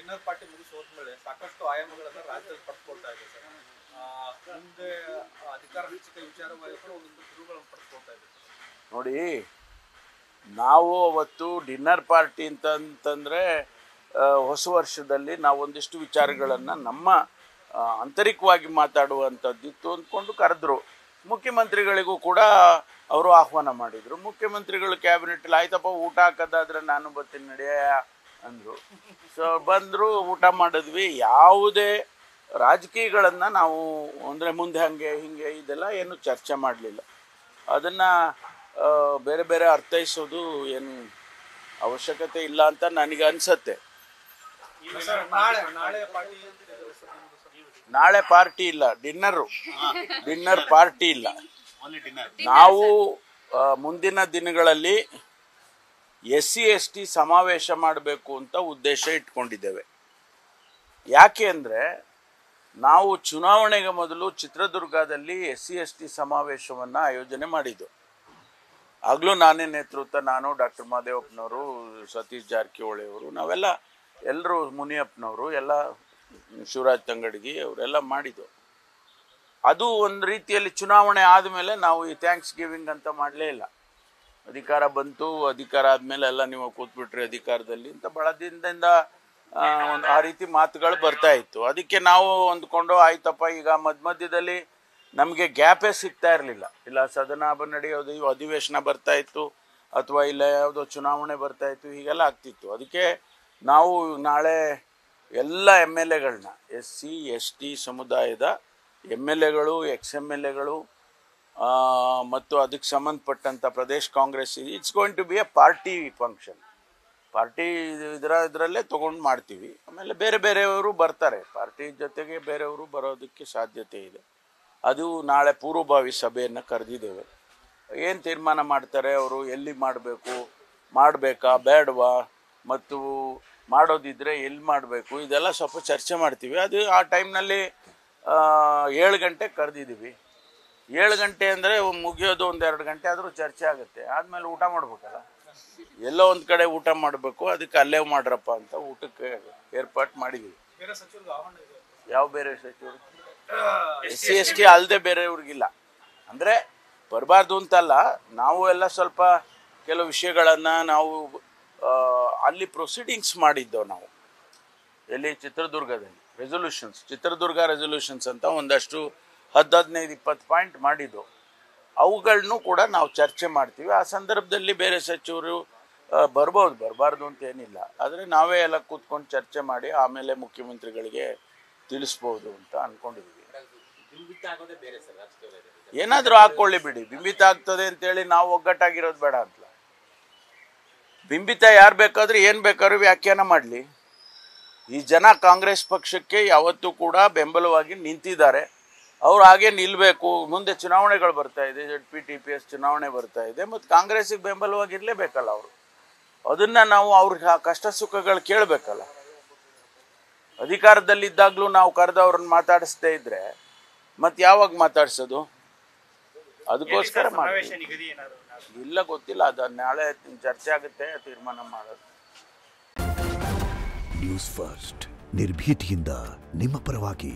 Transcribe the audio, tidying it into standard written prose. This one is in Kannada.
ಡಿನ್ನರ್ ಪಾರ್ಟಿ ಮುಗಿಸಿ ಹೋದ್ಮೇಲೆ ಸಾಕಷ್ಟು ಆಯಾಮಗಳನ್ನ ರಾಜ್ಯದಲ್ಲಿ ಪಡ್ಕೊಳ್ತಾ ಇದೆ ಸರ್. ಮುಂದೆ ಅಧಿಕಾರ ಹಂಚಿಕೆ ವಿಚಾರವಾಗಿ ಕೂಡ ಒಂದೊಂದು ತಿರುವುಗಳನ್ನು ಪಡ್ಕೊಳ್ತಾ ಇದೆ. ನೋಡಿ, ನಾವು ಅವತ್ತು ಡಿನ್ನರ್ ಪಾರ್ಟಿ ಅಂತಂದರೆ ಹೊಸ ವರ್ಷದಲ್ಲಿ ನಾವೊಂದಿಷ್ಟು ವಿಚಾರಗಳನ್ನು ನಮ್ಮ ಆಂತರಿಕವಾಗಿ ಮಾತಾಡುವಂಥದ್ದಿತ್ತು ಅಂದ್ಕೊಂಡು ಕರೆದ್ರು. ಮುಖ್ಯಮಂತ್ರಿಗಳಿಗೂ ಕೂಡ ಅವರು ಆಹ್ವಾನ ಮಾಡಿದರು. ಮುಖ್ಯಮಂತ್ರಿಗಳು ಕ್ಯಾಬಿನೆಟಲ್ಲಿ ಆಯ್ತಪ್ಪ ಊಟ ಹಾಕೋದಾದ್ರೆ ನಾನು ಬರ್ತೀನಿ ನಡೆಯ ಅಂದರು. ಸೊ ಬಂದರು, ಊಟ ಮಾಡಿದ್ವಿ. ಯಾವುದೇ ರಾಜಕೀಯಗಳನ್ನು ನಾವು ಅಂದರೆ ಮುಂದೆ ಹಾಗೆ ಹಿಂಗೆ ಇದೆಲ್ಲ ಏನು ಚರ್ಚೆ ಮಾಡಲಿಲ್ಲ. ಅದನ್ನು ಬೇರೆ ಬೇರೆ ಅರ್ಥೈಸೋದು ಏನು ಅವಶ್ಯಕತೆ ಇಲ್ಲ ಅಂತ ನನಗೆ ಅನಿಸತ್ತೆ. ನಾಳೆ ಪಾರ್ಟಿ ಇಲ್ಲ, ಡಿನ್ನರ್ ಪಾರ್ಟಿ ಇಲ್ಲ. ನಾವು ಮುಂದಿನ ದಿನಗಳಲ್ಲಿ SC/ST ಸಮಾವೇಶ ಮಾಡಬೇಕು ಅಂತ ಉದ್ದೇಶ ಇಟ್ಕೊಂಡಿದ್ದೇವೆ. ಯಾಕೆ ಅಂದರೆ ನಾವು ಚುನಾವಣೆಗೆ ಮೊದಲು ಚಿತ್ರದುರ್ಗದಲ್ಲಿ SC/ST ಸಮಾವೇಶವನ್ನು ಆಯೋಜನೆ ಮಾಡಿದ್ದು. ಆಗಲೂ ನಾನೇ ನೇತೃತ್ವ, ನಾನು, ಡಾಕ್ಟರ್ ಮಹದೇವಪ್ಪನವರು, ಸತೀಶ್ ಜಾರಕಿಹೊಳಿ ಅವರು, ಎಲ್ಲರೂ ಮುನಿಯಪ್ಪನವರು, ಎಲ್ಲ ಶಿವರಾಜ್ ತಂಗಡಗಿ ಅವರೆಲ್ಲ ಮಾಡಿದ್ದು. ಅದು ಒಂದು ರೀತಿಯಲ್ಲಿ ಚುನಾವಣೆ ಆದಮೇಲೆ ನಾವು ಈ ಥ್ಯಾಂಕ್ಸ್ ಗಿವಿಂಗ್ ಅಂತ ಮಾಡಲೇ ಇಲ್ಲ. ಅಧಿಕಾರ ಬಂತು, ಅಧಿಕಾರ ಆದಮೇಲೆ ಎಲ್ಲ ನೀವು ಕೂತ್ಬಿಟ್ರಿ ಅಧಿಕಾರದಲ್ಲಿ ಅಂತ ಭಾಳ ದಿನದಿಂದ ಒಂದು ಆ ರೀತಿ ಮಾತುಗಳು ಬರ್ತಾ ಇತ್ತು. ಅದಕ್ಕೆ ನಾವು ಅಂದ್ಕೊಂಡು ಆಯ್ತಪ್ಪ, ಈಗ ಮಧ್ಯದಲ್ಲಿ ನಮಗೆ ಗ್ಯಾಪೇ ಸಿಗ್ತಾ ಇರಲಿಲ್ಲ. ಇಲ್ಲ ಸದನ ನಡೆಯೋದು, ಅಧಿವೇಶನ ಬರ್ತಾ ಇತ್ತು, ಅಥವಾ ಇಲ್ಲ ಯಾವುದೋ ಚುನಾವಣೆ ಬರ್ತಾ ಇತ್ತು, ಹೀಗೆಲ್ಲ ಆಗ್ತಿತ್ತು. ಅದಕ್ಕೆ ನಾವು ನಾಳೆ ಎಲ್ಲ MLAಗಳನ್ನ SC/ST ಸಮುದಾಯದ MLAಗಳು, XMLAಗಳು ಮತ್ತು ಅದಕ್ಕೆ ಸಂಬಂಧಪಟ್ಟಂಥ Pradesh Congress, it's going to be a party function. Party ಇದರಲ್ಲೇ ತೊಗೊಂಡು ಮಾಡ್ತೀವಿ. ಆಮೇಲೆ ಬೇರೆಯವರು ಬರ್ತಾರೆ, ಪಾರ್ಟಿ ಜೊತೆಗೆ ಬೇರೆಯವರು ಬರೋದಕ್ಕೆ ಸಾಧ್ಯತೆ ಇದೆ. ಅದು ನಾಳೆ ಪೂರ್ವಭಾವಿ ಸಭೆಯನ್ನು ಕರೆದಿದ್ದೇವೆ. ಏನು ತೀರ್ಮಾನ ಮಾಡ್ತಾರೆ ಅವರು, ಎಲ್ಲಿ ಮಾಡಬೇಕಾ ಬೇಡವಾ, ಮತ್ತು ಮಾಡೋದಿದ್ರೆ ಎಲ್ಲಿ ಮಾಡಬೇಕು, ಇದೆಲ್ಲ ಸ್ವಲ್ಪ ಚರ್ಚೆ ಮಾಡ್ತೀವಿ. ಅದು ಆ ಟೈಮ್ನಲ್ಲಿ 7 ಗಂಟೆಗೆ ಕರೆದಿದ್ದೀವಿ. 7 ಗಂಟೆ ಅಂದರೆ ಮುಗಿಯೋದು 1-2 ಗಂಟೆ ಆದರೂ ಚರ್ಚೆ ಆಗುತ್ತೆ. ಆದಮೇಲೆ ಊಟ ಮಾಡ್ಬೇಕಲ್ಲ, ಎಲ್ಲೋ ಒಂದು ಕಡೆ ಊಟ ಮಾಡಬೇಕು. ಅದಕ್ಕೆ ಅಲ್ಲೇ ಮಾಡ್ರಪ್ಪ ಅಂತ ಊಟಕ್ಕೆ ಏರ್ಪಾಟ್ ಮಾಡಿದ್ದೀವಿ. ಯಾವ ಬೇರೆ ಸಚಿವರು? SC/ST ಅಲ್ಲದೆ ಬೇರೆಯವ್ರಿಗಿಲ್ಲ. ಅಂದರೆ ಬರಬಾರ್ದು ಅಂತಲ್ಲ, ನಾವು ಎಲ್ಲ ಸ್ವಲ್ಪ ಕೆಲವು ವಿಷಯಗಳನ್ನು ನಾವು ಅಲ್ಲಿ ಪ್ರೊಸೀಡಿಂಗ್ಸ್ ಮಾಡಿದ್ದೆವು. ನಾವು ಎಲ್ಲಿ ಚಿತ್ರದುರ್ಗದಲ್ಲಿ ಚಿತ್ರದುರ್ಗ ರೆಸೊಲ್ಯೂಷನ್ಸ್ ಅಂತ ಒಂದಷ್ಟು 10-15-20 ಪಾಯಿಂಟ್ ಮಾಡಿದ್ದು. ಅವುಗಳನ್ನೂ ಕೂಡ ನಾವು ಚರ್ಚೆ ಮಾಡ್ತೀವಿ. ಆ ಸಂದರ್ಭದಲ್ಲಿ ಬೇರೆ ಸಚಿವರು ಬರಬಾರ್ದು ಅಂತ ಏನಿಲ್ಲ. ಆದರೆ ನಾವೇ ಎಲ್ಲ ಕೂತ್ಕೊಂಡು ಚರ್ಚೆ ಮಾಡಿ ಆಮೇಲೆ ಮುಖ್ಯಮಂತ್ರಿಗಳಿಗೆ ತಿಳಿಸ್ಬೋದು ಅಂತ ಅಂದ್ಕೊಂಡಿದ್ದೀವಿ. ಏನಾದರೂ ಹಾಕ್ಕೊಳ್ಳಿ ಬಿಡಿ, ಬಿಂಬಿತ ಆಗ್ತದೆ ಅಂತೇಳಿ ನಾವು ಒಗ್ಗಟ್ಟಾಗಿರೋದು ಬೇಡ ಅಂತಲ್ಲ. ಬಿಂಬಿತ ಯಾರು ಬೇಕಾದ್ರೂ ಏನು ಬೇಕಾದ್ರೂ ವ್ಯಾಖ್ಯಾನ ಮಾಡಲಿ. ಈ ಜನ ಕಾಂಗ್ರೆಸ್ ಪಕ್ಷಕ್ಕೆ ಯಾವತ್ತೂ ಕೂಡ ಬೆಂಬಲವಾಗಿ ನಿಂತಿದ್ದಾರೆ. ಅವ್ರು ಹಾಗೆ ನಿಲ್ಲಬೇಕು. ಮುಂದೆ ಚುನಾವಣೆಗಳು ಬರ್ತಾ ಇದೆ, ZP TPS ಚುನಾವಣೆ ಬರ್ತಾ ಇದೆ, ಮತ್ತು ಕಾಂಗ್ರೆಸ್ಸಿಗೆ ಬೆಂಬಲವಾಗಿರಲೇಬೇಕಲ್ಲ ಅವರು. ಅದನ್ನು ನಾವು ಅವ್ರಿಗೆ ಕಷ್ಟ ಸುಖಗಳು ಕೇಳಬೇಕಲ್ಲ. ಅಧಿಕಾರದಲ್ಲಿದ್ದಾಗಲೂ ನಾವು ಕರೆದವ್ರನ್ನ ಮಾತಾಡಿಸ್ದೇ ಇದ್ರೆ ಮತ್ತೆ ಯಾವಾಗ ಮಾತಾಡ್ಸೋದು? ಅದಕ್ಕೋಸ್ಕರ ಇಲ್ಲ, ಗೊತ್ತಿಲ್ಲ. ಅದು ನಾಳೆ ಚರ್ಚೆ ಆಗುತ್ತೆ, ತೀರ್ಮಾನ ಮಾಡೋದು. ನ್ಯೂಸ್ ಫಸ್ಟ್, ನಿರ್ಭೀತಿಯಿಂದ ನಿಮ್ಮ ಪರವಾಗಿ.